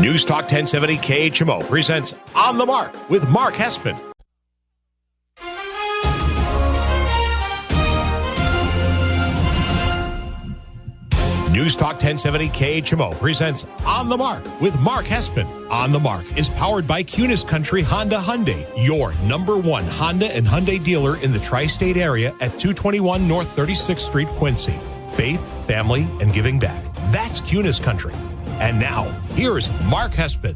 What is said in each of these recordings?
News Talk 1070 KHMO presents On the Mark with Mark Hespin. News Talk 1070 KHMO presents On the Mark with Mark Hespin. On the Mark is powered by Kunes Country Honda Hyundai, your number one Honda and Hyundai dealer in the tri-state area at 221 North 36th Street, Quincy. Faith, family, and giving back. That's Kunes Country. And now, here's Mark Hespin.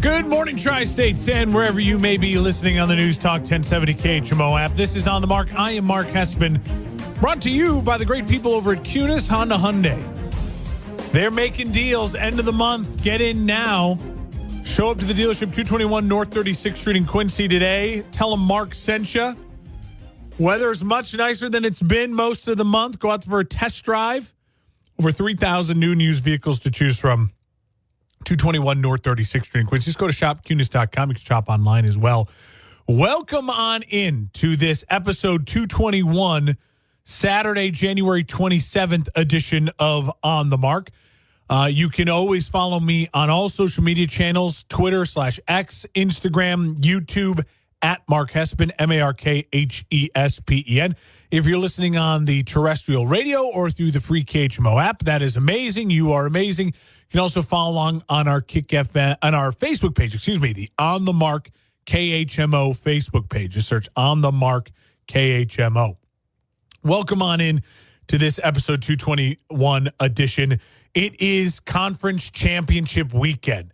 Good morning, Tri-States, and wherever you may be listening on the News Talk 1070 KHMO app. This is On the Mark. I am Mark Hespin, brought to you by the great people over at Kunes Honda Hyundai. They're making deals end of the month. Get in now. Show up to the dealership, 221 North 36th Street in Quincy today. Tell them Mark sent you. Weather's much nicer than it's been most of the month. Go out for a test drive. Over 3,000 new and used vehicles to choose from. 221 North 36th Street in Quincy. Just go to shopkunes.com. You can shop online as well. Welcome on in to this episode 221, Saturday, January 27th edition of On the Mark. You can always follow me on all social media channels, Twitter/X, Instagram, YouTube, at Mark Hespin, MarkHespen. If you're listening on the terrestrial radio or through the free KHMO app, that is amazing. You are amazing. You can also follow along on our Kick FM, on our Facebook page, the On the Mark KHMO Facebook page. Just search On the Mark KHMO. Welcome on in to this episode 221 edition. It is Conference Championship weekend.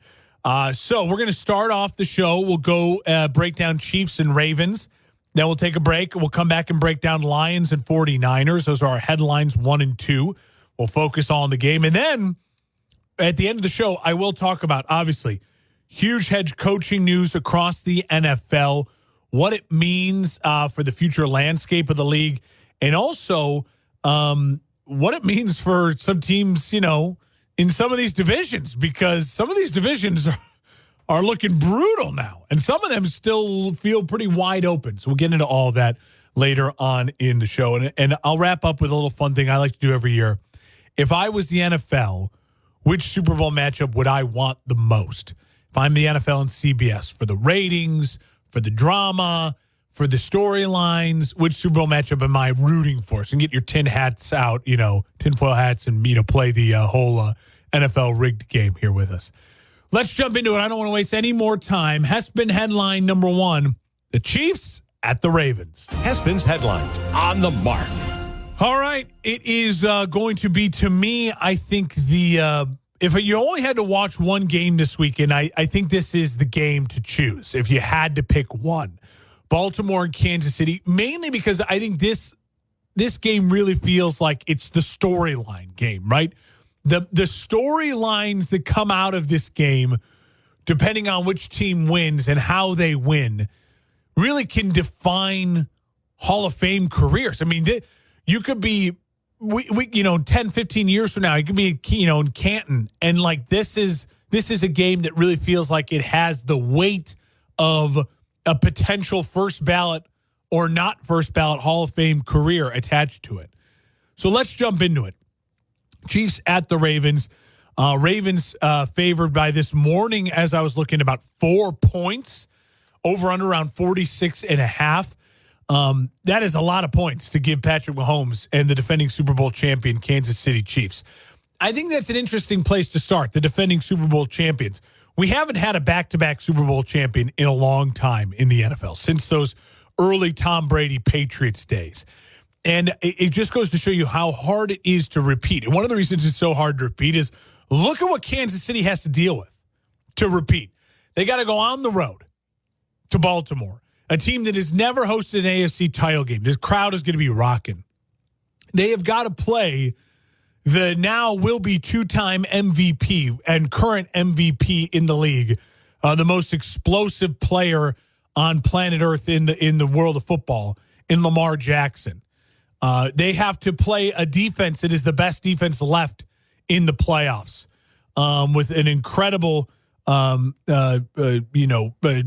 So we're going to start off the show. We'll go break down Chiefs and Ravens. Then we'll take a break. We'll come back and break down Lions and 49ers. Those are our headlines 1 and 2. We'll focus on the game. And then at the end of the show, I will talk about, obviously, huge head coaching news across the NFL, what it means for the future landscape of the league, and also what it means for some teams, in some of these divisions, because some of these divisions are looking brutal now, and some of them still feel pretty wide open. So we'll get into all of that later on in the show. And I'll wrap up with a little fun thing I like to do every year. If I was the NFL, which Super Bowl matchup would I want the most? If I'm the NFL and CBS, for the ratings, for the drama, for the storylines, which Super Bowl matchup am I rooting for? So you can get your tin hats out, tinfoil hats, and, play the whole NFL rigged game here with us. Let's jump into it. I don't want to waste any more time. Hespin headline number 1, the Chiefs at the Ravens. Hespin's headlines on the Mark. All right. It is going to be, to me, I think if you only had to watch one game this weekend, I think this is the game to choose if you had to pick one. Baltimore and Kansas City, mainly because I think this game really feels like it's the storyline game, right? The storylines that come out of this game, depending on which team wins and how they win, really can define Hall of Fame careers. I mean, you could be, 10, 15 years from now, you could be, in Canton, and this is a game that really feels like it has the weight of a potential first ballot or not first ballot Hall of Fame career attached to it. So let's jump into it. Chiefs at the Ravens. Ravens favored by this morning, as I was looking, about 4 points, over under around 46.5. That is a lot of points to give Patrick Mahomes and the defending Super Bowl champion Kansas City Chiefs. I think that's an interesting place to start, the defending Super Bowl champions. We haven't had a back-to-back Super Bowl champion in a long time in the NFL, since those early Tom Brady Patriots days. And it just goes to show you how hard it is to repeat. And one of the reasons it's so hard to repeat is look at what Kansas City has to deal with to repeat. They got to go on the road to Baltimore, a team that has never hosted an AFC title game. The crowd is going to be rocking. They have got to play the now will be two-time MVP and current MVP in the league, the most explosive player on planet Earth in the world of football, in Lamar Jackson. They have to play a defense that is the best defense left in the playoffs, with an incredible,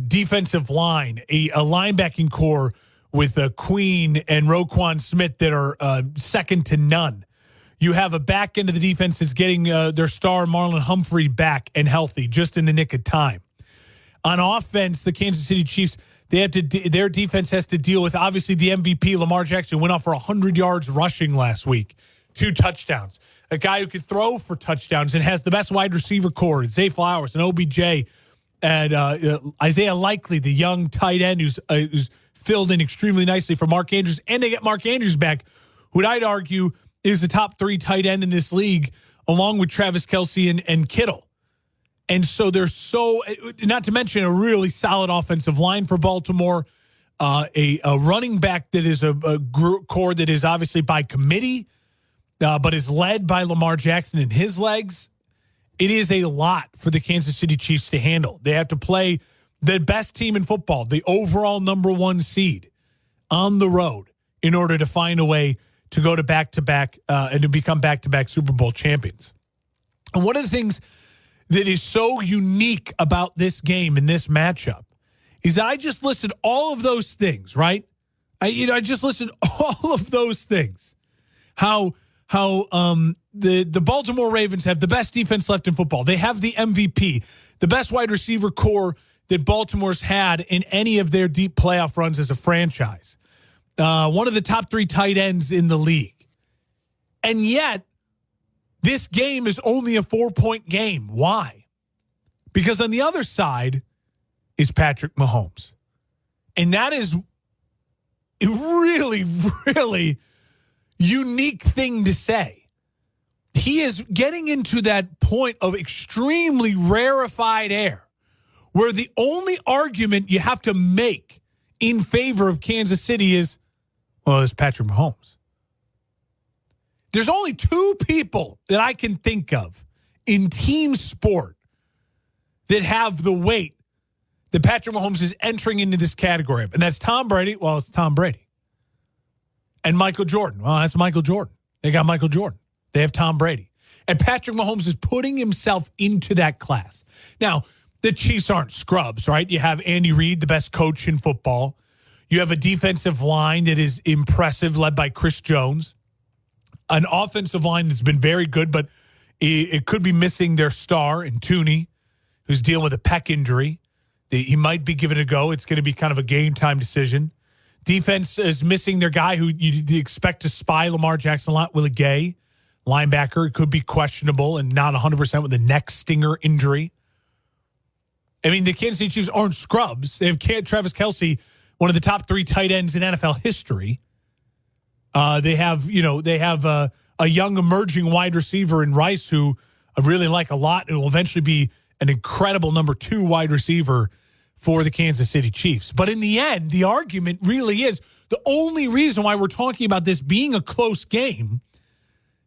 defensive line, a linebacking core with Queen and Roquan Smith that are second to none. You have a back end of the defense that's getting their star Marlon Humphrey back and healthy just in the nick of time. On offense, the Kansas City Chiefs, their defense has to deal with, obviously, the MVP, Lamar Jackson, went off for 100 yards rushing last week, 2 touchdowns. A guy who can throw for touchdowns and has the best wide receiver core, Zay Flowers and OBJ, and Isaiah Likely, the young tight end who's filled in extremely nicely for Mark Andrews. And they get Mark Andrews back, who I'd argue is the top 3 tight end in this league, along with Travis Kelce and Kittle. And so they're not to mention a really solid offensive line for Baltimore, a running back that is a core that is obviously by committee, but is led by Lamar Jackson and his legs. It is a lot for the Kansas City Chiefs to handle. They have to play the best team in football, the overall number 1 seed, on the road in order to find a way to go to back-to-back and to become back-to-back Super Bowl champions. And one of the things that is so unique about this game and this matchup is that I just listed all of those things, right? I just listed all of those things. How the Baltimore Ravens have the best defense left in football. They have the MVP, the best wide receiver core that Baltimore's had in any of their deep playoff runs as a franchise. One of the top 3 tight ends in the league. And yet, this game is only a 4-point game. Why? Because on the other side is Patrick Mahomes. And that is a really, really unique thing to say. He is getting into that point of extremely rarefied air where the only argument you have to make in favor of Kansas City is, well, it's Patrick Mahomes. There's only 2 people that I can think of in team sport that have the weight that Patrick Mahomes is entering into this category of. And that's Tom Brady. Well, it's Tom Brady. And Michael Jordan. Well, that's Michael Jordan. They got Michael Jordan. They have Tom Brady. And Patrick Mahomes is putting himself into that class. Now, the Chiefs aren't scrubs, right? You have Andy Reid, the best coach in football. You have a defensive line that is impressive, led by Chris Jones. An offensive line that's been very good, but it could be missing their star in Tooney, who's dealing with a pec injury. He might be given a go. It's going to be kind of a game-time decision. Defense is missing their guy who you expect to spy Lamar Jackson a lot, Willie Gay. Linebacker could be questionable and not 100% with a neck stinger injury. I mean, the Kansas City Chiefs aren't scrubs. They have Travis Kelce, one of the top 3 tight ends in NFL history. They have a young emerging wide receiver in Rice who I really like a lot and will eventually be an incredible number 2 wide receiver for the Kansas City Chiefs. But in the end, the argument really is the only reason why we're talking about this being a close game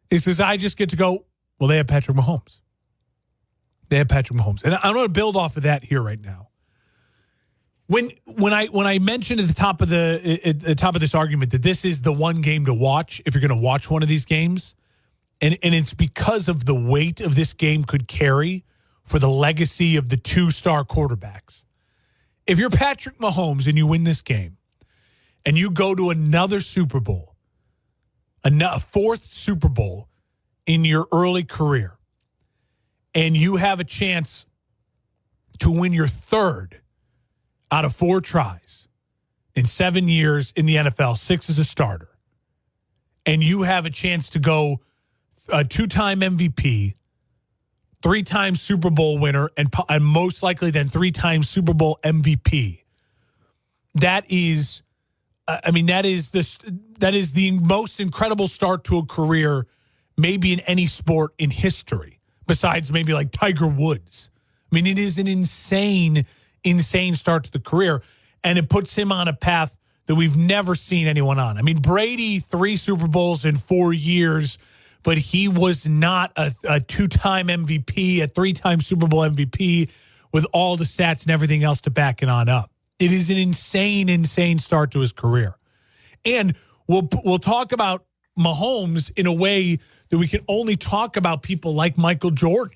is because I just get to go, well, they have Patrick Mahomes. They have Patrick Mahomes. And I'm going to build off of that here right now. When I mentioned at the top of this argument that this is the one game to watch if you're going to watch one of these games, and it's because of the weight of this game could carry for the legacy of the 2-star quarterbacks. If you're Patrick Mahomes and you win this game, and you go to another Super Bowl, a 4th Super Bowl in your early career, and you have a chance to win your 3rd out of 4 tries in 7 years in the NFL, 6 as a starter, and you have a chance to go a 2-time MVP, 3-time Super Bowl winner, and most likely then 3-time Super Bowl MVP. That is the most incredible start to a career maybe in any sport in history, besides maybe like Tiger Woods. I mean, it is an insane start to the career, and it puts him on a path that we've never seen anyone on. I mean, Brady, 3 Super Bowls in 4 years, but he was not a 2-time MVP, a 3-time Super Bowl MVP with all the stats and everything else to back it on up. It is an insane start to his career. And we'll talk about Mahomes in a way that we can only talk about people like Michael Jordan,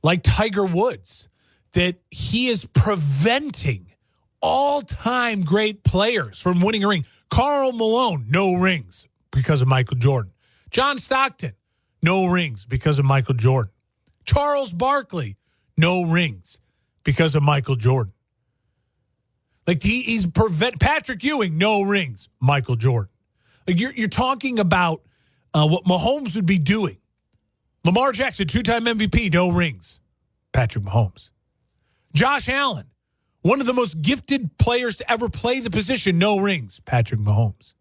like Tiger Woods, that he is preventing all-time great players from winning a ring. Karl Malone, no rings because of Michael Jordan. John Stockton, no rings because of Michael Jordan. Charles Barkley, no rings because of Michael Jordan. Like Patrick Ewing, no rings, Michael Jordan. Like you're talking about what Mahomes would be doing. Lamar Jackson, 2-time MVP, no rings, Patrick Mahomes. Josh Allen, one of the most gifted players to ever play the position, no rings, Patrick Mahomes.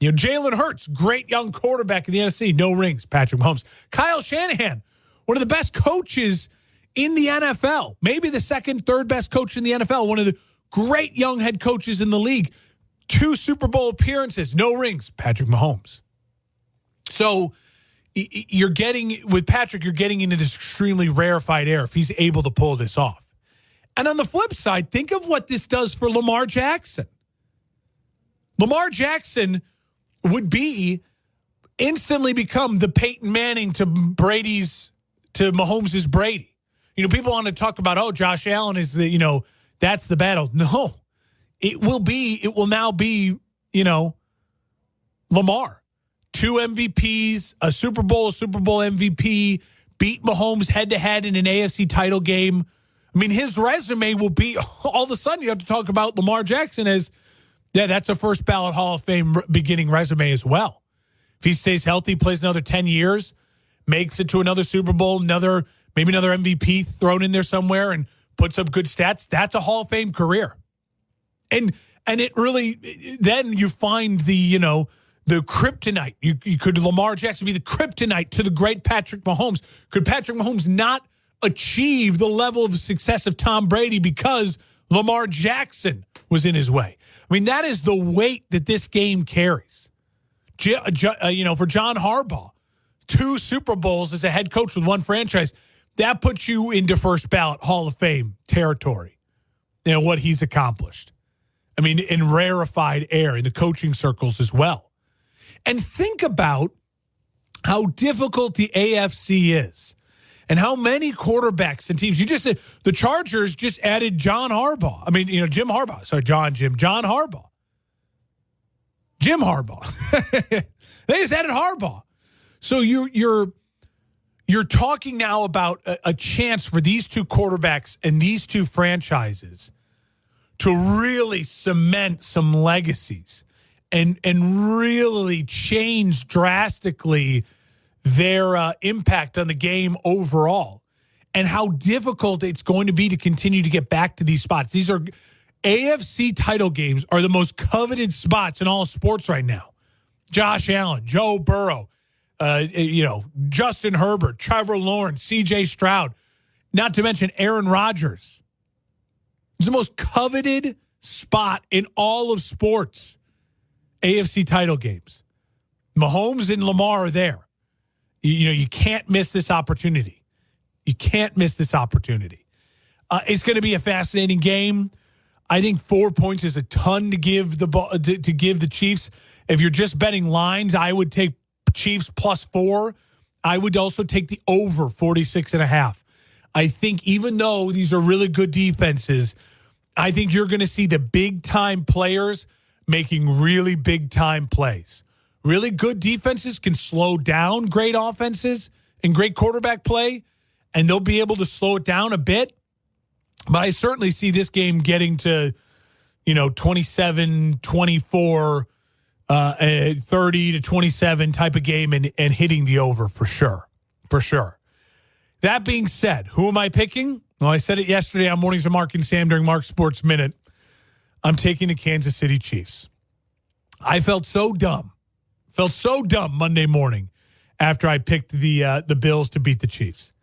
Jalen Hurts, great young quarterback in the NFC, no rings, Patrick Mahomes. Kyle Shanahan, one of the best coaches in the NFL, maybe the second, third best coach in the NFL, one of the great young head coaches in the league, 2 Super Bowl appearances, no rings, Patrick Mahomes. So you're getting, with Patrick, you're getting into this extremely rarefied air if he's able to pull this off. And on the flip side, think of what this does for Lamar Jackson. Lamar Jackson would instantly become the Peyton Manning to Mahomes' Brady. People want to talk about, Josh Allen is that's the battle. No, it will now be, Lamar. 2 MVPs, a Super Bowl MVP, beat Mahomes head-to-head in an AFC title game. I mean, his resume will be, all of a sudden you have to talk about Lamar Jackson as, that's a first ballot Hall of Fame beginning resume as well. If he stays healthy, plays another 10 years, makes it to another Super Bowl, maybe another MVP thrown in there somewhere and puts up good stats, that's a Hall of Fame career. And it really, then you find the kryptonite. Could Lamar Jackson be the kryptonite to the great Patrick Mahomes? Could Patrick Mahomes not achieve the level of success of Tom Brady because Lamar Jackson was in his way? I mean, that is the weight that this game carries. For John Harbaugh, 2 Super Bowls as a head coach with 1 franchise, that puts you into first ballot Hall of Fame territory. What he's accomplished. I mean, in rarefied air, in the coaching circles as well. And think about how difficult the AFC is and how many quarterbacks and teams. You just said the Chargers just added John Harbaugh. I mean, Jim Harbaugh. Sorry, John Harbaugh. Jim Harbaugh. They just added Harbaugh. So you're talking now about a chance for these 2 quarterbacks and these 2 franchises to really cement some legacies and really change drastically their impact on the game overall, and how difficult it's going to be to continue to get back to these spots. These are AFC title games are the most coveted spots in all sports right now. Josh Allen, Joe Burrow, Justin Herbert, Trevor Lawrence, C.J. Stroud, not to mention Aaron Rodgers. It's the most coveted spot in all of sports. AFC title games. Mahomes and Lamar are there. You can't miss this opportunity. You can't miss this opportunity. It's going to be a fascinating game. I think 4 points is a ton to give to give the Chiefs. If you're just betting lines, I would take Chiefs +4. I would also take the over 46.5. I think even though these are really good defenses, I think you're going to see the big-time players making really big-time plays. Really good defenses can slow down great offenses and great quarterback play, and they'll be able to slow it down a bit. But I certainly see this game getting to, 27, 24, 30 to 27 type of game and hitting the over for sure. For sure. That being said, who am I picking? Well, I said it yesterday on Mornings of Mark and Sam during Mark's Sports Minute. I'm taking the Kansas City Chiefs. I felt so dumb Monday morning after I picked the Bills to beat the Chiefs.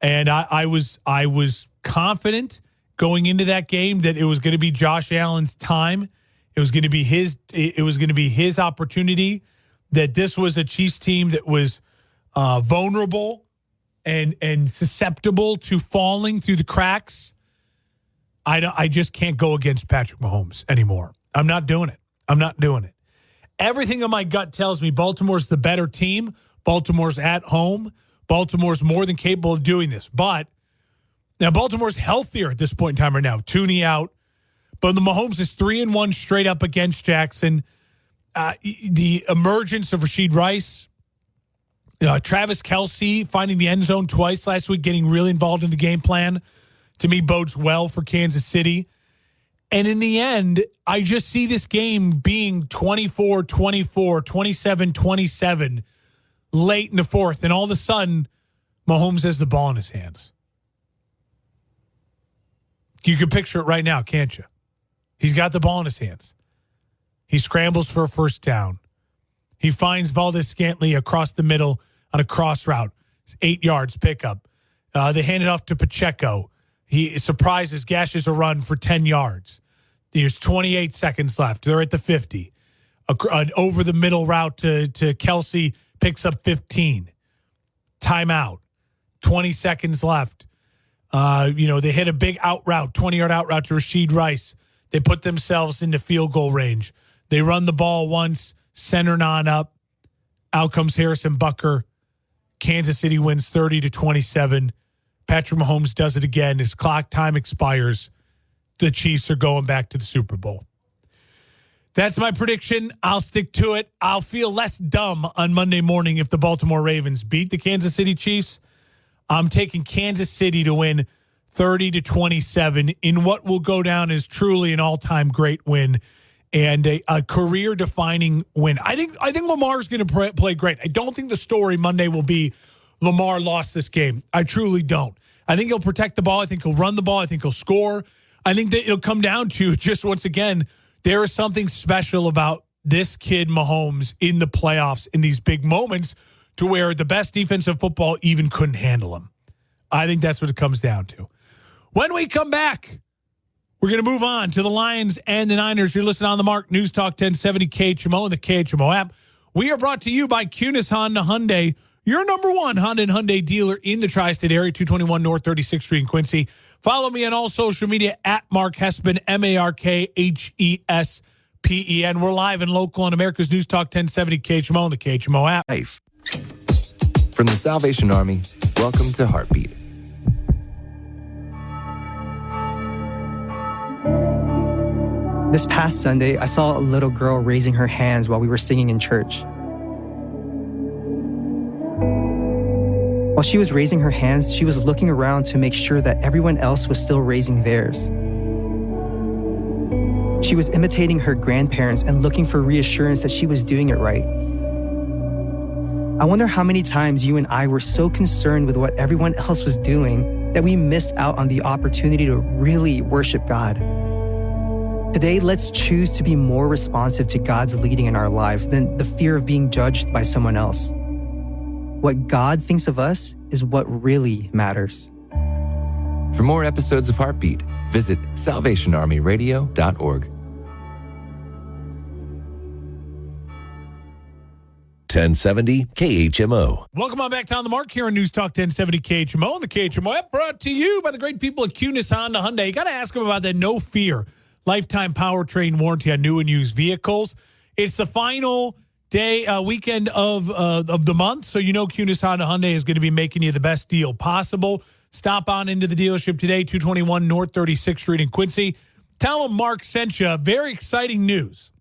And I was confident going into that game that it was going to be Josh Allen's time. It was going to be his opportunity, that this was a Chiefs team that was vulnerable and susceptible to falling through the cracks. I just can't go against Patrick Mahomes anymore. I'm not doing it. Everything in my gut tells me Baltimore's the better team. Baltimore's at home. Baltimore's more than capable of doing this. But now Baltimore's healthier at this point in time right now. Tooney out. But the Mahomes is 3-1 straight up against Jackson. the emergence of Rashid Rice, Travis Kelce finding the end zone twice last week, getting really involved in the game plan, to me bodes well for Kansas City. And in the end, I just see this game being 24-24, 27-27 late in the fourth. And all of a sudden, Mahomes has the ball in his hands. You can picture it right now, can't you? He's got the ball in his hands. He scrambles for a first down. He finds Valdez-Scantling across the middle on a cross route. 8 yards pickup. They hand it off to Pacheco. He surprises, gashes a run for 10 yards. There's 28 seconds left. They're at the 50. An over-the-middle route to Kelce picks up 15. Timeout. 20 seconds left. They hit a big out route, 20-yard out route to Rashid Rice. They put themselves into field goal range. They run the ball once, center on up. Out comes Harrison Butker. Kansas City wins 30-27. Patrick Mahomes does it again. His clock time expires. The Chiefs are going back to the Super Bowl. That's my prediction. I'll stick to it. I'll feel less dumb on Monday morning if the Baltimore Ravens beat the Kansas City Chiefs. I'm taking Kansas City to win 30-27 in what will go down as truly an all-time great win and a career-defining win. I think Lamar's going to play great. I don't think the story Monday will be Lamar lost this game. I truly don't. I think he'll protect the ball. I think he'll run the ball. I think he'll score. I think that it'll come down to just once again, there is something special about this kid Mahomes in the playoffs in these big moments to where the best defensive football even couldn't handle him. I think that's what it comes down to. When we come back, we're going to move on to the Lions and the Niners. You're listening on the Mark News Talk 1070 KHMO and the KHMO app. We are brought to you by Kunis Honda Hyundai, your number one Honda and Hyundai dealer in the tri-state area, 221 North 36th Street in Quincy. Follow me on all social media at Mark Hespen, MarkHespen. We're live and local on America's News Talk 1070 KHMO and the KHMO app. Life. From the Salvation Army, welcome to Heartbeat. This past Sunday, I saw a little girl raising her hands while we were singing in church. While she was raising her hands, she was looking around to make sure that everyone else was still raising theirs. She was imitating her grandparents and looking for reassurance that she was doing it right. I wonder how many times you and I were so concerned with what everyone else was doing that we missed out on the opportunity to really worship God. Today, let's choose to be more responsive to God's leading in our lives than the fear of being judged by someone else. What God thinks of us is what really matters. For more episodes of Heartbeat, visit salvationarmyradio.org. 1070 KHMO. Welcome on back to On the Mark here on News Talk 1070 KHMO and the KHMO app, brought to you by the great people at Kunis Honda Hyundai. You got to ask them about that No Fear lifetime powertrain warranty on new and used vehicles. It's the final weekend of the month, so you know Kunis Honda Hyundai is going to be making you the best deal possible. Stop on into the dealership today, 221 North 36th Street in Quincy. Tell them Mark sent you. Very exciting news.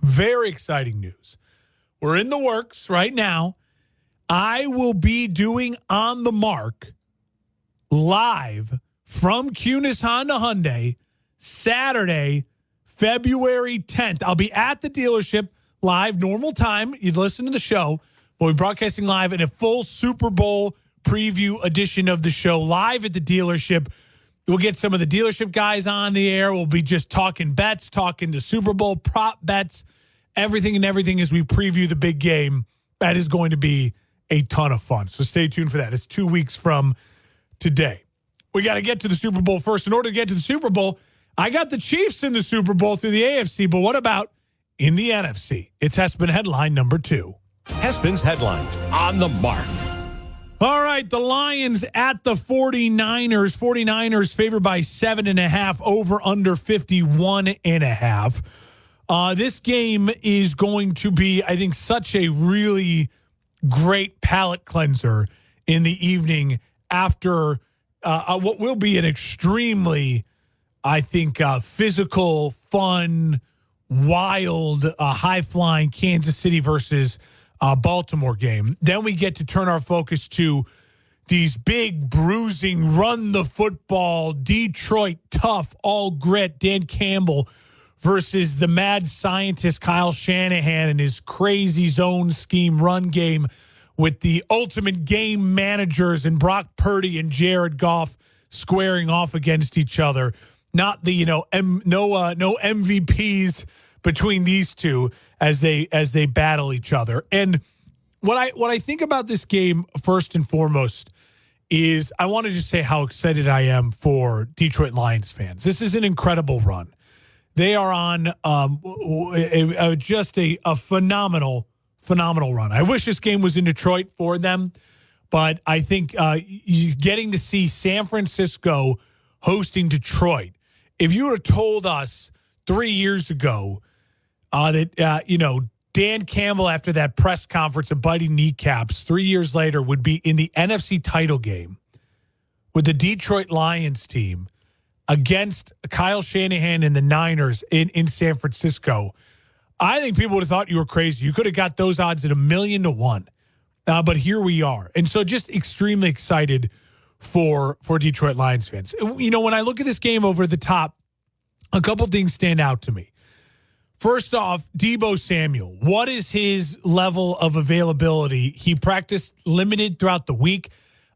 Very exciting news. We're in the works right now. I will be doing On the Mark live from Kunis Honda Hyundai Saturday, February 10th. I'll be at the dealership live, normal time. You'd listen to the show. We'll be broadcasting live in a full Super Bowl preview edition of the show live at the dealership. We'll get some of the dealership guys on the air. We'll be just talking bets, talking the Super Bowl prop bets, everything as we preview the big game. That is going to be a ton of fun. So stay tuned for that. It's 2 weeks from today. We got to get to the Super Bowl first. In order to get to the Super Bowl, I got the Chiefs in the Super Bowl through the AFC, but what about in the NFC? It's Hespen headline number 2. Hespen's headlines on the Mark. All right, the Lions at the 49ers. 49ers favored by 7.5, over under 51.5. This game is going to be, I think, such a really great palate cleanser in the evening after what will be an extremely, I think, physical, fun, wild, high-flying Kansas City versus Baltimore game. Then we get to turn our focus to these big, bruising, run-the-football, Detroit, tough, all grit, Dan Campbell versus the mad scientist Kyle Shanahan and his crazy zone scheme run game with the ultimate game managers and Brock Purdy and Jared Goff squaring off against each other. Not the, no MVPs between these two as they battle each other. And what I think about this game first and foremost is I want to just say how excited I am for Detroit Lions fans. This is an incredible run. They are on just a phenomenal run. I wish this game was in Detroit for them, but I think getting to see San Francisco hosting Detroit. If you would have told us 3 years ago that Dan Campbell, after that press conference of biting kneecaps 3 years later, would be in the NFC title game with the Detroit Lions team against Kyle Shanahan and the Niners in San Francisco, I think people would have thought you were crazy. You could have got those odds at 1,000,000 to 1. But here we are. And so just extremely excited for Detroit Lions fans. When I look at this game over the top, a couple things stand out to me. First off, Deebo Samuel. What is his level of availability? He practiced limited throughout the week.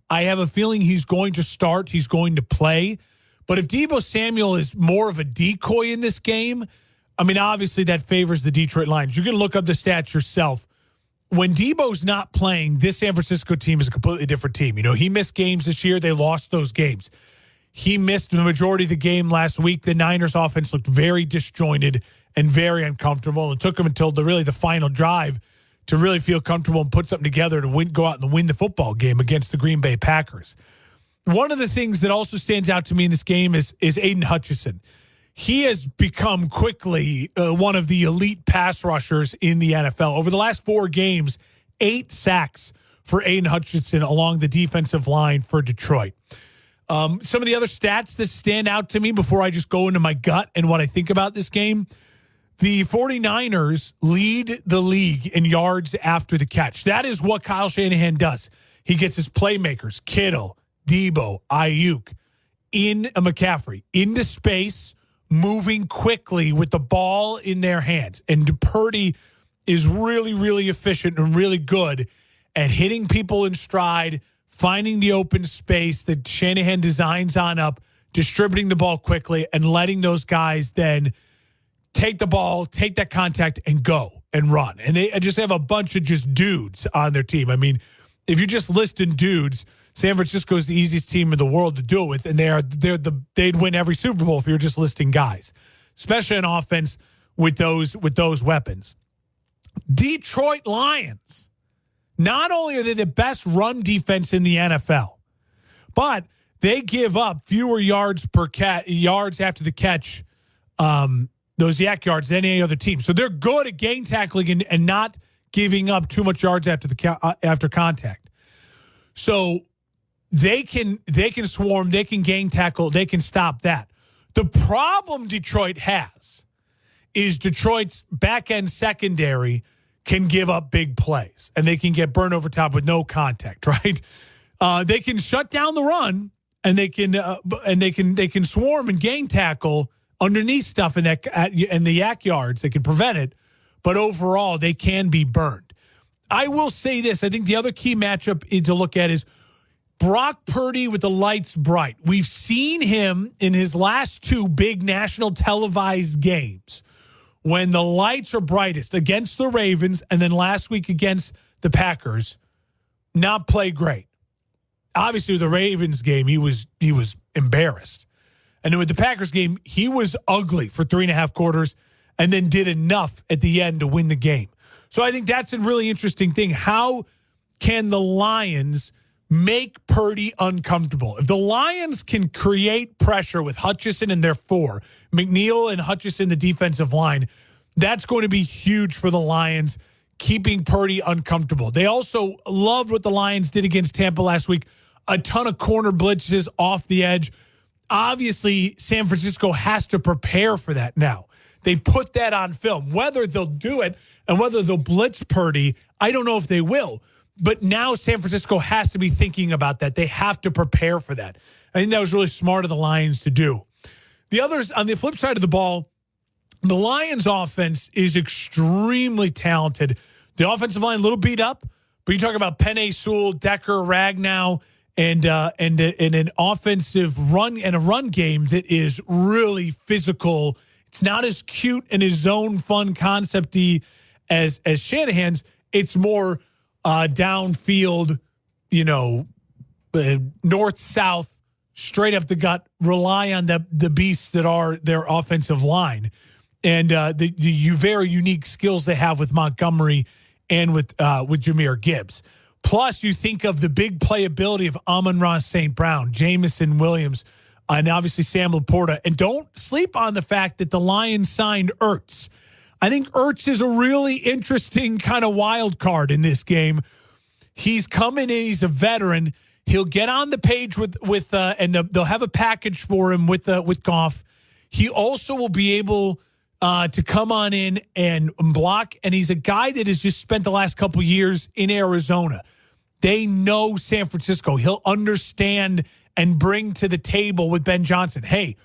I have a feeling he's going to start. He's going to play. But if Deebo Samuel is more of a decoy in this game, I mean, obviously that favors the Detroit Lions. You can look up the stats yourself. When Deebo's not playing, this San Francisco team is a completely different team. He missed games this year. They lost those games. He missed the majority of the game last week. The Niners offense looked very disjointed and very uncomfortable. It took them until the final drive to really feel comfortable and put something together to go out and win the football game against the Green Bay Packers. One of the things that also stands out to me in this game is Aiden Hutchinson. He has become quickly one of the elite pass rushers in the NFL. Over the last 4 games, 8 sacks for Aiden Hutchinson along the defensive line for Detroit. Some of the other stats that stand out to me before I just go into my gut and what I think about this game, the 49ers lead the league in yards after the catch. That is what Kyle Shanahan does. He gets his playmakers, Kittle, Deebo, Ayuk, McCaffrey, into space, moving quickly with the ball in their hands. And Purdy is really, really efficient and really good at hitting people in stride, finding the open space that Shanahan designs on up, distributing the ball quickly, and letting those guys then take the ball, take that contact, and go and run. And they just have a bunch of just dudes on their team. I mean, if you're just listing dudes, San Francisco is the easiest team in the world to do it with, and they'd win every Super Bowl if you're just listing guys, especially on offense with those weapons. Detroit Lions. Not only are they the best run defense in the NFL, but they give up fewer yards after the catch, those yak yards, than any other team. So they're good at gang tackling and not giving up too much yards after contact. So they can swarm, they can gang tackle, they can stop that. The problem Detroit has is Detroit's back-end secondary can give up big plays, and they can get burned over top with no contact, right? They can shut down the run, and they can swarm and gang tackle underneath stuff in the yak yards. They can prevent it, but overall they can be burned. I will say this: I think the other key matchup to look at is Brock Purdy with the lights bright. We've seen him in his last 2 big national televised games when the lights are brightest against the Ravens and then last week against the Packers, not play great. Obviously, with the Ravens game, he was embarrassed. And then with the Packers game, he was ugly for 3.5 quarters and then did enough at the end to win the game. So I think that's a really interesting thing. How can the Lions make Purdy uncomfortable? If the Lions can create pressure with Hutchinson and their 4, McNeil and Hutchinson, the defensive line, that's going to be huge for the Lions, keeping Purdy uncomfortable. They also loved what the Lions did against Tampa last week. A ton of corner blitzes off the edge. Obviously, San Francisco has to prepare for that now. they put that on film. Whether they'll do it and whether they'll blitz Purdy, I don't know if they will. But now San Francisco has to be thinking about that. They have to prepare for that. I think that was really smart of the Lions to do. The others, on the flip side of the ball, the Lions offense is extremely talented. The offensive line a little beat up, but you talk about Penei Sewell, Decker, Ragnow, and an offensive run and a run game that is really physical. It's not as cute and as zone fun concept-y as Shanahan's. It's more downfield, north-south, straight up the gut, rely on the beasts that are their offensive line. And the very unique skills they have with Montgomery and with Jahmyr Gibbs. Plus, you think of the big playability of Amon-Ra St. Brown, Jameson Williams, and obviously Sam Laporta. And don't sleep on the fact that the Lions signed Ertz. I think Ertz is a really interesting kind of wild card in this game. He's coming in. He's a veteran. He'll get on the page with they'll have a package for him with Goff. He also will be able to come on in and block. And he's a guy that has just spent the last couple years in Arizona. They know San Francisco. He'll understand and bring to the table with Ben Johnson. Hey,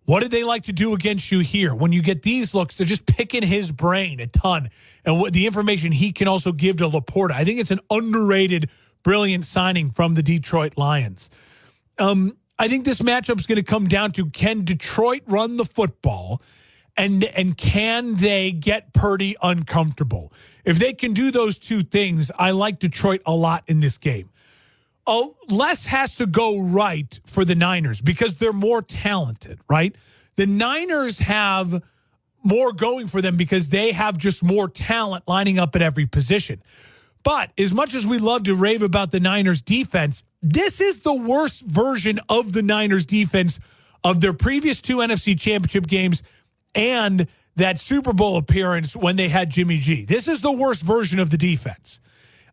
what did they like to do against you here? When you get these looks, they're just picking his brain a ton. And what the information he can also give to Laporta. I think it's an underrated, brilliant signing from the Detroit Lions. I think this matchup is going to come down to, can Detroit run the football? And can they get Purdy uncomfortable? If they can do those two things, I like Detroit a lot in this game. Less has to go right for the Niners because they're more talented, right? The Niners have more going for them because they have just more talent lining up at every position. But as much as we love to rave about the Niners defense, this is the worst version of the Niners defense of their previous two NFC Championship games and that Super Bowl appearance when they had Jimmy G. This is the worst version of the defense.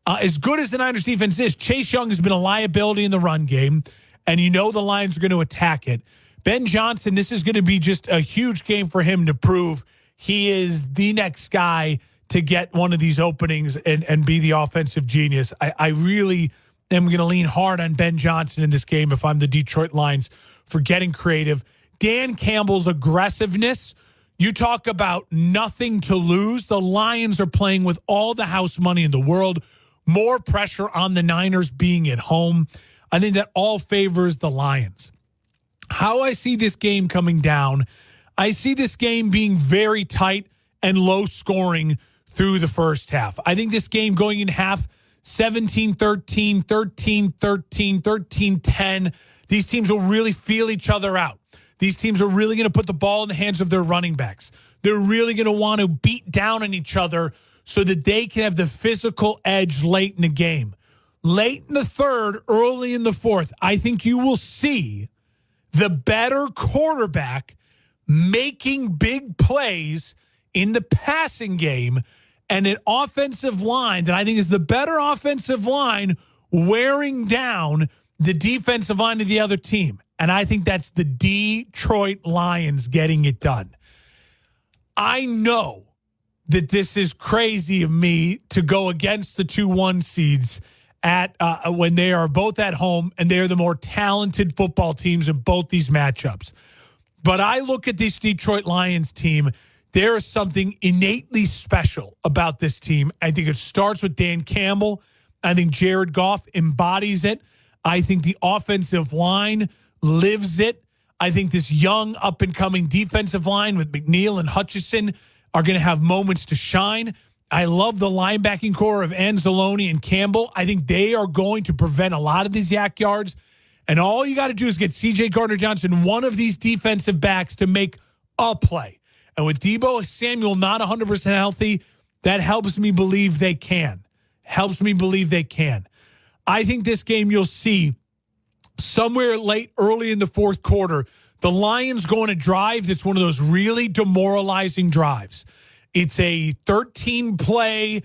As good as the Niners defense is, Chase Young has been a liability in the run game, and the Lions are going to attack it. Ben Johnson, this is going to be just a huge game for him to prove he is the next guy to get one of these openings and be the offensive genius. I really am going to lean hard on Ben Johnson in this game if I'm the Detroit Lions for getting creative. Dan Campbell's aggressiveness, you talk about nothing to lose. The Lions are playing with all the house money in the world. More pressure on the Niners being at home. I think that all favors the Lions. How I see this game coming down, I see this game being very tight and low scoring through the first half. I think this game going in half 17-13, 13-13, 13-10. These teams will really feel each other out. These teams are really going to put the ball in the hands of their running backs. They're really going to want to beat down on each other so that they can have the physical edge late in the game. Late in the third, early in the fourth, I think you will see the better quarterback making big plays in the passing game and an offensive line that I think is the better offensive line wearing down the defensive line of the other team. And I think that's the Detroit Lions getting it done. I know that this is crazy of me to go against the 2-1 seeds at when they are both at home and they're the more talented football teams in both these matchups. But I look at this Detroit Lions team. There is something innately special about this team. I think it starts with Dan Campbell. I think Jared Goff embodies it. I think the offensive line lives it. I think this young up-and-coming defensive line with McNeil and Hutchinson are going to have moments to shine. I love the linebacking core of Anzalone and Campbell. I think they are going to prevent a lot of these yak yards. And all you got to do is get C.J. Gardner-Johnson, one of these defensive backs, to make a play. And with Deebo Samuel not 100% healthy, that helps me believe they can. Helps me believe they can. I think this game you'll see somewhere early in the fourth quarter, the Lions go on a drive that's one of those really demoralizing drives. It's a 13-play.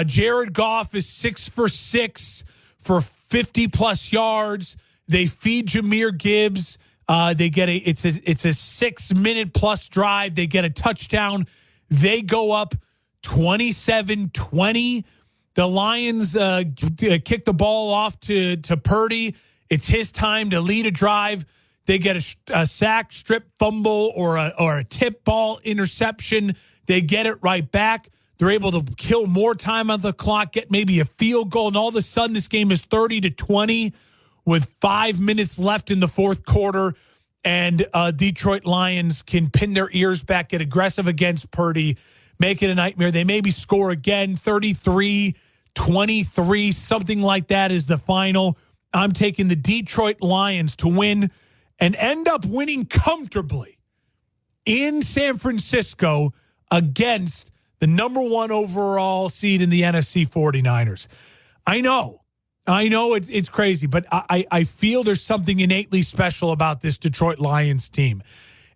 Jared Goff is 6 for 6 for 50-plus yards. They feed Jahmyr Gibbs They get it's a 6-minute plus drive. They get a touchdown. They go up 27-20. The Lions kick the ball off to Purdy. It's his time to lead a drive. They get a sack, strip, fumble, or a tip ball interception. They get it right back. They're able to kill more time on the clock, get maybe a field goal, and all of a sudden this game is 30-20 with 5 minutes left in the fourth quarter, and Detroit Lions can pin their ears back, get aggressive against Purdy, make it a nightmare. They maybe score again, 33-23, something like that is the final. I'm taking the Detroit Lions to win and end up winning comfortably in San Francisco against the number 1 overall seed in the NFC 49ers. I know it's crazy, but I feel there's something innately special about this Detroit Lions team.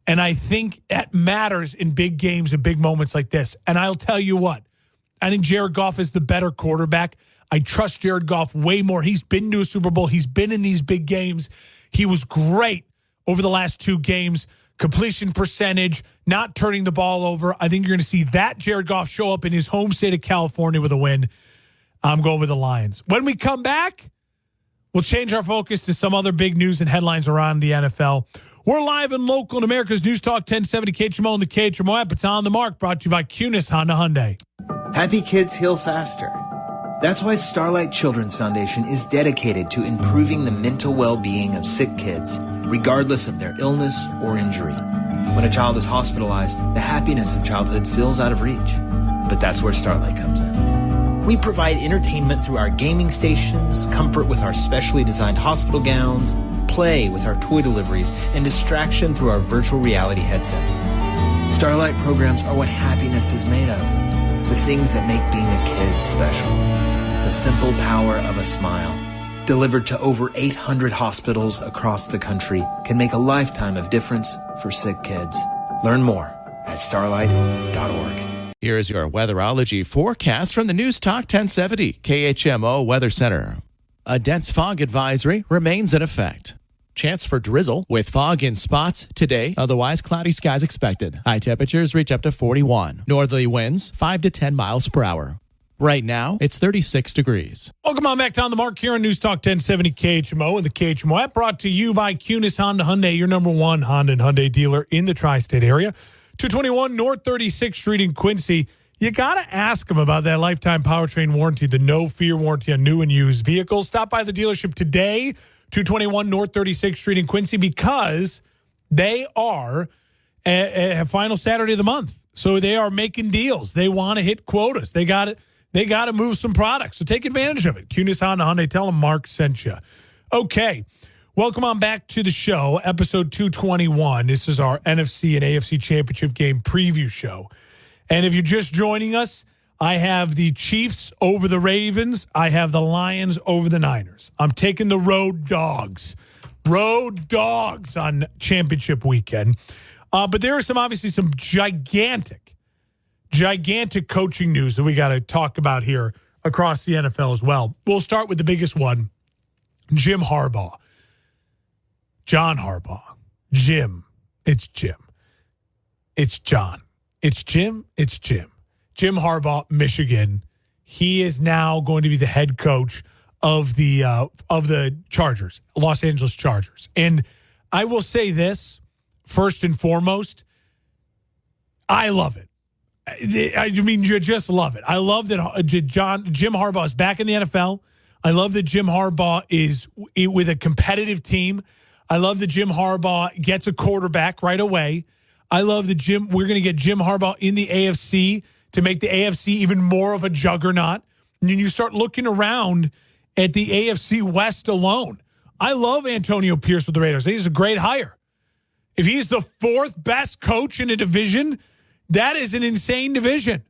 And I think that matters in big games and big moments like this. And I'll tell you what, I think Jared Goff is the better quarterback. I trust Jared Goff way more. He's been to a Super Bowl. He's been in these big games. He was great over the last 2 games. Completion percentage, not turning the ball over. I think you're going to see that Jared Goff show up in his home state of California with a win. I'm going with the Lions. When we come back, we'll change our focus to some other big news and headlines around the NFL. We're live and local in America's News Talk 1070 KHMO and the KHMO app. It's On the Mark, brought to you by Kunis Honda Hyundai. Happy kids heal faster. That's why Starlight Children's Foundation is dedicated to improving the mental well-being of sick kids, regardless of their illness or injury. When a child is hospitalized, the happiness of childhood feels out of reach. But that's where Starlight comes in. We provide entertainment through our gaming stations, comfort with our specially designed hospital gowns, play with our toy deliveries, and distraction through our virtual reality headsets. Starlight programs are what happiness is made of. The things that make being a kid special. The simple power of a smile, delivered to over 800 hospitals across the country, can make a lifetime of difference for sick kids. Learn more at starlight.org. Here is your weatherology forecast from the News Talk 1070 KHMO Weather Center. A dense fog advisory remains in effect. Chance for drizzle with fog in spots today. Otherwise, cloudy skies expected. High temperatures reach up to 41. Northerly winds 5 to 10 miles per hour. Right now, it's 36 degrees. Welcome on back to On the Mark here on News Talk 1070 KHMO and the KHMO app, brought to you by Kunis Honda Hyundai, your number 1 Honda and Hyundai dealer in the tri-state area. 221 North 36th Street in Quincy. You got to ask them about that lifetime powertrain warranty, the no-fear warranty on new and used vehicles. Stop by the dealership today, 221 North 36th Street in Quincy, because they are a final Saturday of the month. So they are making deals. They want to hit quotas. They got to move some products. So take advantage of it. Kunis Honda Hyundai. Tell them Mark sent you. Okay. Welcome on back to the show, episode 221. This is our NFC and AFC Championship game preview show. And if you're just joining us, I have the Chiefs over the Ravens. I have the Lions over the Niners. I'm taking the road dogs. Road dogs on championship weekend. But there are obviously some gigantic coaching news that we got to talk about here across the NFL as well. We'll start with the biggest one, Jim Harbaugh. John Harbaugh. Jim. It's Jim. It's John. It's Jim. It's Jim. Jim Harbaugh, Michigan. He is now going to be the head coach of the Chargers, Los Angeles Chargers. And I will say this, first and foremost, I love it. I mean, you just love it. I love that Jim Harbaugh is back in the NFL. I love that Jim Harbaugh is with a competitive team. I love that Jim Harbaugh gets a quarterback right away. I love that we're going to get Jim Harbaugh in the AFC to make the AFC even more of a juggernaut. And then you start looking around at the AFC West alone. I love Antonio Pierce with the Raiders. He's a great hire. If he's the 4th best coach in a division, that is an insane division.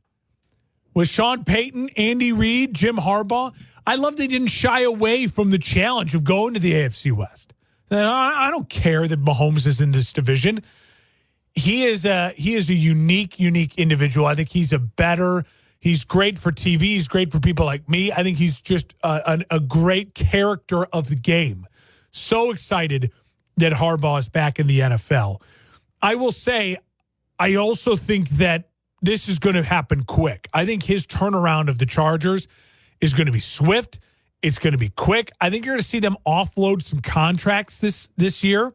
With Sean Payton, Andy Reid, Jim Harbaugh, I love they didn't shy away from the challenge of going to the AFC West. And I don't care that Mahomes is in this division. He is a unique individual. I think he's he's great for TV. He's great for people like me. I think he's just a great character of the game. So excited that Harbaugh is back in the NFL. I will say, I also think that this is going to happen quick. I think his turnaround of the Chargers is going to be swift. It's going to be quick. I think you're going to see them offload some contracts this year.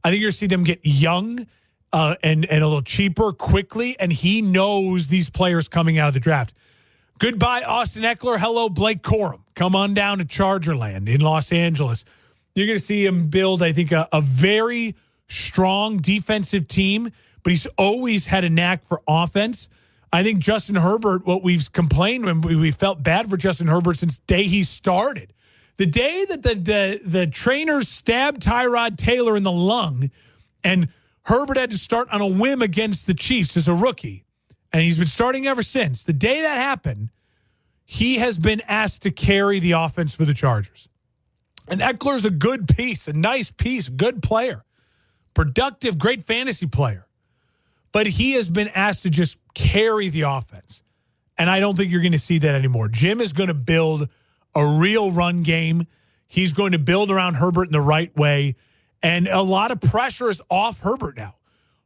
I think you're going to see them get young and a little cheaper quickly, and he knows these players coming out of the draft. Goodbye, Austin Eckler. Hello, Blake Corum. Come on down to Chargerland in Los Angeles. You're going to see him build, I think, a very strong defensive team, but he's always had a knack for offense. I think Justin Herbert, what we've complained when we felt bad for Justin Herbert since the day he started. The day that the trainers stabbed Tyrod Taylor in the lung and Herbert had to start on a whim against the Chiefs as a rookie, and he's been starting ever since. The day that happened, he has been asked to carry the offense for the Chargers. And Eckler's a good piece, a nice piece, good player, productive, great fantasy player. But he has been asked to just carry the offense. And I don't think you're going to see that anymore. Jim is going to build a real run game. He's going to build around Herbert in the right way. And a lot of pressure is off Herbert now.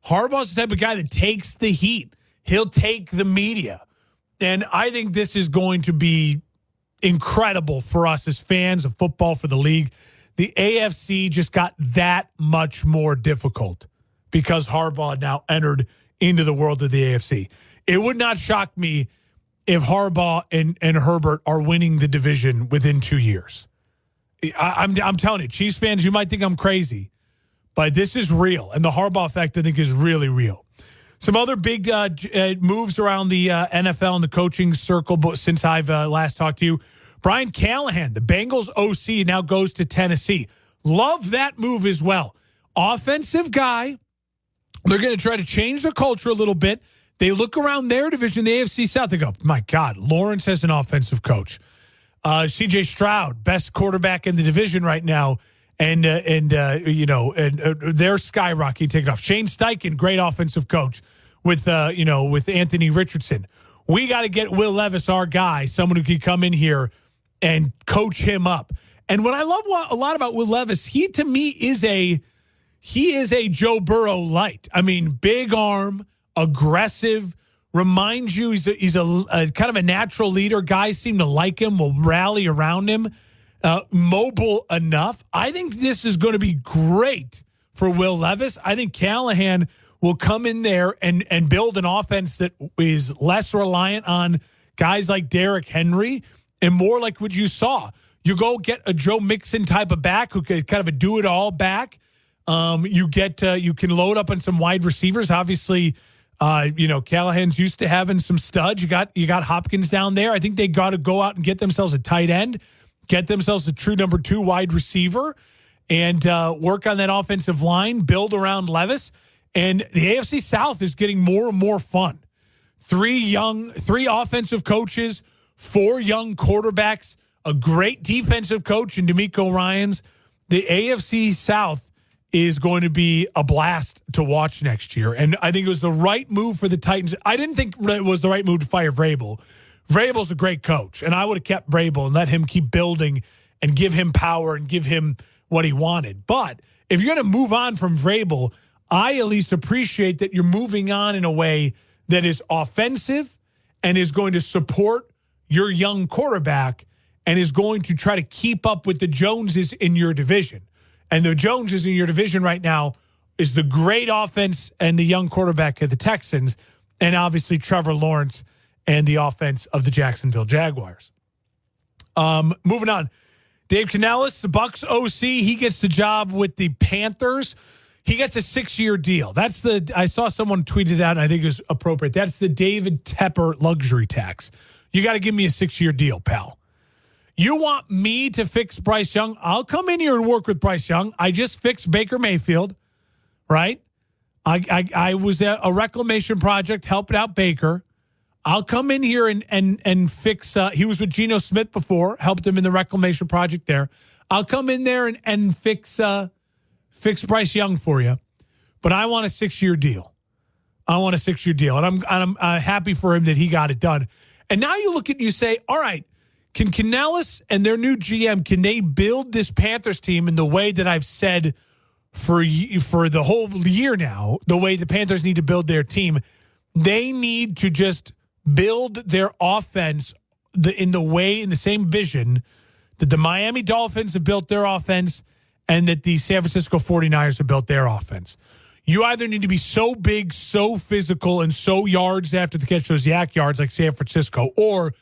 Harbaugh's the type of guy that takes the heat. He'll take the media. And I think this is going to be incredible for us as fans of football, for the league. The AFC just got that much more difficult because Harbaugh now entered into the world of the AFC. It would not shock me if Harbaugh and Herbert are winning the division within 2 years. I'm telling you, Chiefs fans, you might think I'm crazy, but this is real. And the Harbaugh effect, I think, is really real. Some other big moves around the NFL and the coaching circle since I've last talked to you. Brian Callahan, the Bengals OC, now goes to Tennessee. Love that move as well. Offensive guy. They're going to try to change the culture a little bit. They look around their division, the AFC South. They go, my God, Lawrence has an offensive coach. C.J. Stroud, best quarterback in the division right now, and they're skyrocketing, taking off. Shane Steichen, great offensive coach with Anthony Richardson. We got to get Will Levis, our guy, someone who can come in here and coach him up. And what I love a lot about Will Levis, he to me is a Joe Burrow light. I mean, big arm, aggressive. Reminds you he's a kind of a natural leader. Guys seem to like him, will rally around him. Mobile enough. I think this is going to be great for Will Levis. I think Callahan will come in there and build an offense that is less reliant on guys like Derrick Henry and more like what you saw. You go get a Joe Mixon type of back who can kind of a do-it-all back. You can load up on some wide receivers. Obviously, Callahan's used to having some studs. You got Hopkins down there. I think they got to go out and get themselves a tight end, get themselves a true number 2 wide receiver, and work on that offensive line, build around Levis. And the AFC South is getting more and more fun. 3 offensive coaches, 4 young quarterbacks, a great defensive coach in DeMeco Ryans. The AFC South is going to be a blast to watch next year. And I think it was the right move for the Titans. I didn't think it was the right move to fire Vrabel. Vrabel's a great coach, and I would have kept Vrabel and let him keep building and give him power and give him what he wanted. But if you're going to move on from Vrabel, I at least appreciate that you're moving on in a way that is offensive and is going to support your young quarterback and is going to try to keep up with the Joneses in your division. And the Joneses in your division right now is the great offense and the young quarterback of the Texans, and obviously Trevor Lawrence and the offense of the Jacksonville Jaguars. Moving on. Dave Canellis, the Bucs OC, he gets the job with the Panthers. He gets a 6-year deal. I saw someone tweet it out, and I think it was appropriate. That's the David Tepper luxury tax. You got to give me a 6-year deal, pal. You want me to fix Bryce Young? I'll come in here and work with Bryce Young. I just fixed Baker Mayfield, right? I was at a reclamation project helping out Baker. I'll come in here and fix. He was with Geno Smith before, helped him in the reclamation project there. I'll come in there and fix Bryce Young for you. But I want a 6-year deal. And I'm happy for him that he got it done. And now you look at it and you say, all right, can Canellis and their new GM, can they build this Panthers team in the way that I've said for the whole year now, the way the Panthers need to build their team. They need to just build their offense in the same vision that the Miami Dolphins have built their offense and that the San Francisco 49ers have built their offense. You either need to be so big, so physical, and so yards after the catch, those yak yards like San Francisco, or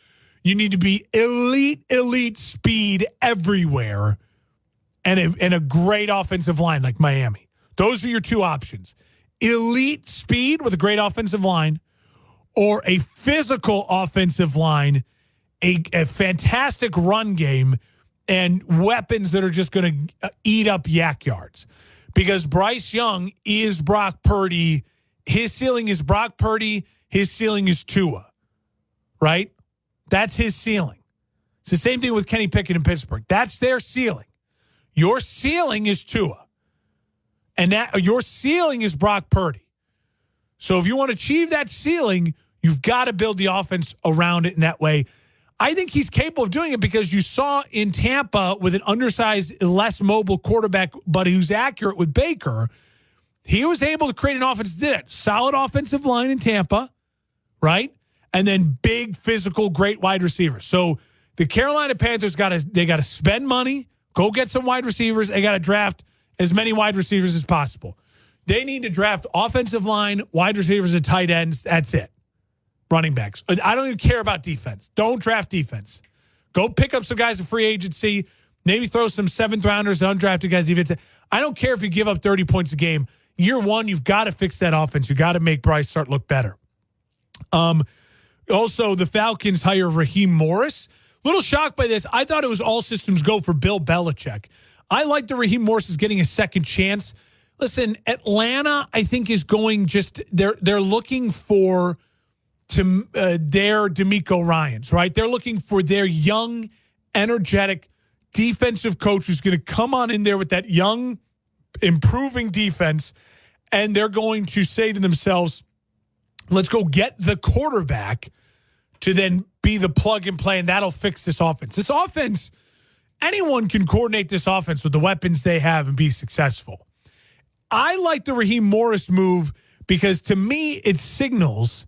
you need to be elite speed everywhere and a great offensive line like Miami. Those are your two options. Elite speed with a great offensive line, or a physical offensive line, a fantastic run game, and weapons that are just going to eat up yak yards. Because Bryce Young is Brock Purdy. His ceiling is Brock Purdy. His ceiling is Tua, right? That's his ceiling. It's the same thing with Kenny Pickett in Pittsburgh. That's their ceiling. Your ceiling is Tua. And your ceiling is Brock Purdy. So if you want to achieve that ceiling, you've got to build the offense around it in that way. I think he's capable of doing it because you saw in Tampa with an undersized, less mobile quarterback, but who's accurate with Baker, he was able to create an offense that did it. Solid offensive line in Tampa, right? And then big, physical, great wide receivers. So the Carolina Panthers got to spend money, go get some wide receivers. They got to draft as many wide receivers as possible. They need to draft offensive line, wide receivers, and tight ends. That's it. Running backs. I don't even care about defense. Don't draft defense. Go pick up some guys in free agency. Maybe throw some seventh rounders and undrafted guys. I don't care if you give up 30 points a game. Year one, you've got to fix that offense. You got to make Bryce start look better. Also, the Falcons hire Raheem Morris. Little shocked by this. I thought it was all systems go for Bill Belichick. I like that Raheem Morris is getting a second chance. Listen, Atlanta, I think, is going they're looking for their DeMeco Ryans, right? They're looking for their young, energetic defensive coach who's going to come on in there with that young, improving defense, and they're going to say to themselves, let's go get the quarterback to then be the plug and play, and that'll fix this offense. This offense, anyone can coordinate this offense with the weapons they have and be successful. I like the Raheem Morris move because to me it signals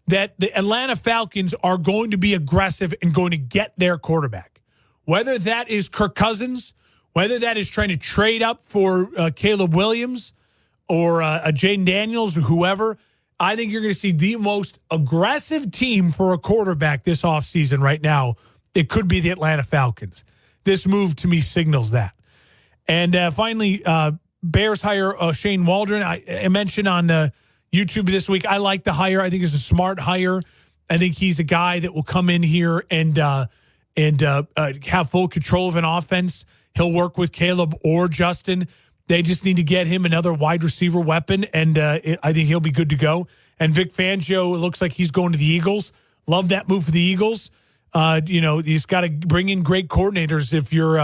that the Atlanta Falcons are going to be aggressive and going to get their quarterback. Whether that is Kirk Cousins, whether that is trying to trade up for Caleb Williams or Jaden Daniels or whoever, I think you're going to see the most aggressive team for a quarterback this offseason right now. It could be the Atlanta Falcons. This move to me signals that. And finally, Bears hire Shane Waldron. I mentioned on YouTube this week, I like the hire. I think it's a smart hire. I think he's a guy that will come in here and have full control of an offense. He'll work with Caleb or Justin. They just need to get him another wide receiver weapon, and I think he'll be good to go. And Vic Fangio, it looks like he's going to the Eagles. Love that move for the Eagles. You just got to bring in great coordinators if you're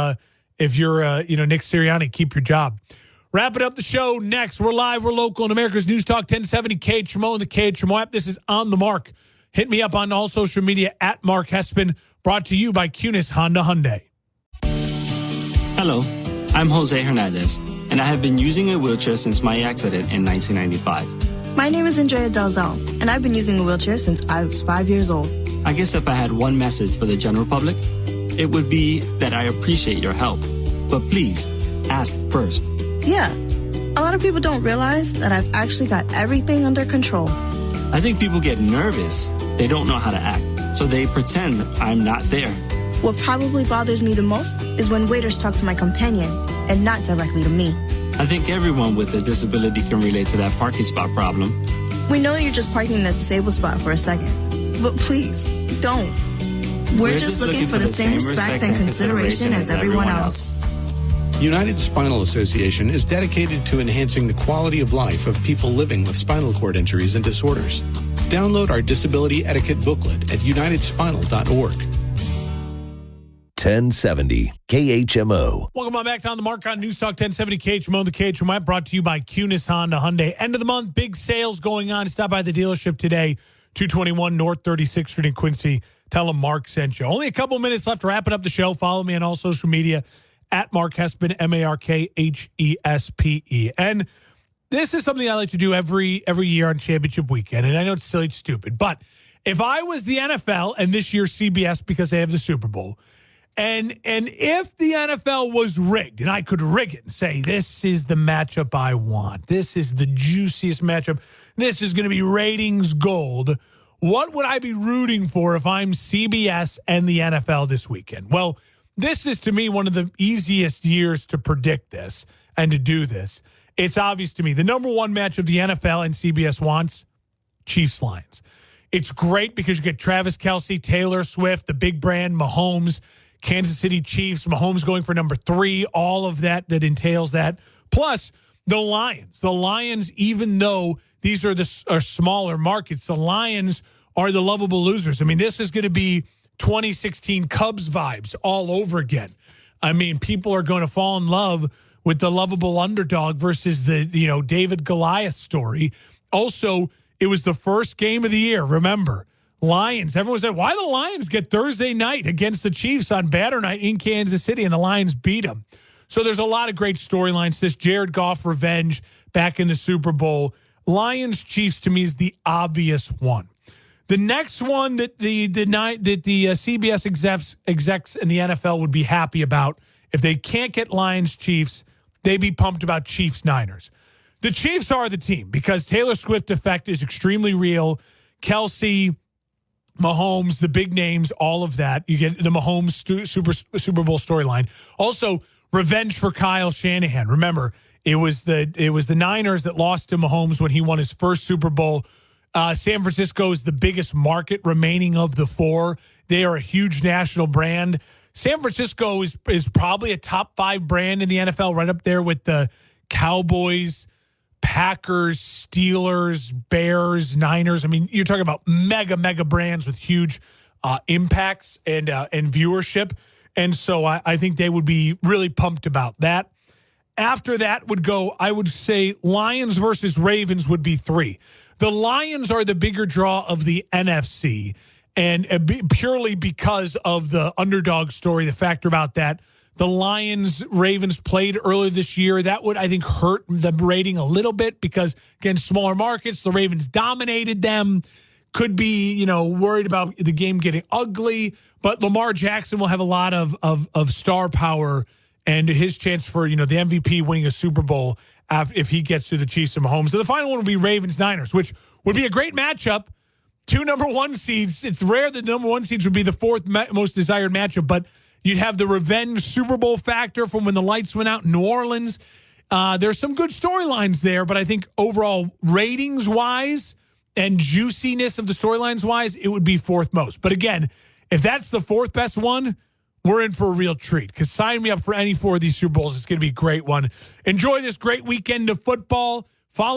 Nick Sirianni. Keep your job. Wrapping up the show next. We're live. We're local in America's News Talk 1070 KHMO and the KHMO app. This is On the Mark. Hit me up on all social media at Mark Hespin. Brought to you by Cunis Honda Hyundai. Hello, I'm Jose Hernandez, and I have been using a wheelchair since my accident in 1995. My name is Andrea Dalzell, and I've been using a wheelchair since I was 5 years old. I guess if I had one message for the general public, it would be that I appreciate your help. But please, ask first. Yeah, a lot of people don't realize that I've actually got everything under control. I think people get nervous. They don't know how to act, so they pretend I'm not there. What probably bothers me the most is when waiters talk to my companion and not directly to me. I think everyone with a disability can relate to that parking spot problem. We know you're just parking in the disabled spot for a second, but please, don't. We're just looking for the same respect and consideration as everyone else. United Spinal Association is dedicated to enhancing the quality of life of people living with spinal cord injuries and disorders. Download our disability etiquette booklet at unitedspinal.org. 1070 KHMO. Welcome on back to On the Mark on News Talk 1070 KHMO. The KHMO app brought to you by Cunis Honda Hyundai. End of the month, big sales going on. Stop by the dealership today, 221 North 36th Street in Quincy. Tell them Mark sent you. Only a couple minutes left wrapping up the show. Follow me on all social media at Mark Hespen, MarkHespen. This is something I like to do every year on championship weekend. And I know it's silly, it's stupid. But if I was the NFL and this year's CBS because they have the Super Bowl, and if the NFL was rigged, and I could rig it and say, this is the matchup I want. This is the juiciest matchup. This is going to be ratings gold. What would I be rooting for if I'm CBS and the NFL this weekend? Well, this is, to me, one of the easiest years to predict this and to do this. It's obvious to me. The number one matchup the NFL and CBS wants, Chiefs-Lions. It's great because you get Travis Kelce, Taylor Swift, the big brand, Mahomes, Kansas City Chiefs, Mahomes going for number 3, all of that entails that. Plus, the Lions. The Lions, even though these are smaller markets, the Lions are the lovable losers. I mean, this is going to be 2016 Cubs vibes all over again. I mean, people are going to fall in love with the lovable underdog versus the, David Goliath story. Also, it was the first game of the year. Remember, Lions. Everyone said, why the Lions get Thursday night against the Chiefs on Banner Night in Kansas City, and the Lions beat them. So there's a lot of great storylines. This Jared Goff revenge back in the Super Bowl. Lions Chiefs to me is the obvious one. The next one that the CBS execs and the NFL would be happy about, if they can't get Lions Chiefs, they'd be pumped about Chiefs Niners. The Chiefs are the team because Taylor Swift effect is extremely real. Kelce, Mahomes, the big names, all of that. You get the Mahomes Super Bowl storyline. Also, revenge for Kyle Shanahan. Remember, it was the Niners that lost to Mahomes when he won his first Super Bowl. San Francisco is the biggest market remaining of the 4. They are a huge national brand. San Francisco is probably a top 5 brand in the NFL, right up there with the Cowboys, Packers, Steelers, Bears, Niners. I mean, you're talking about mega brands with huge impacts and viewership. And so I think they would be really pumped about that. After that would go, I would say Lions versus Ravens would be 3. The Lions are the bigger draw of the NFC, and purely because of the underdog story, the factor about that. The Lions-Ravens played earlier this year. That would, I think, hurt the rating a little bit because, again, smaller markets, the Ravens dominated them. Could be, worried about the game getting ugly. But Lamar Jackson will have a lot of star power and his chance for, the MVP winning a Super Bowl if he gets to the Chiefs and Mahomes. So the final one will be Ravens-Niners, which would be a great matchup. 2 number 1 seeds. It's rare that number 1 seeds would be the 4th most desired matchup, but you'd have the revenge Super Bowl factor from when the lights went out in New Orleans. There's some good storylines there, but I think overall ratings-wise and juiciness of the storylines-wise, it would be 4th most. But again, if that's the 4th best one, we're in for a real treat because sign me up for any 4 of these Super Bowls. It's going to be a great one. Enjoy this great weekend of football.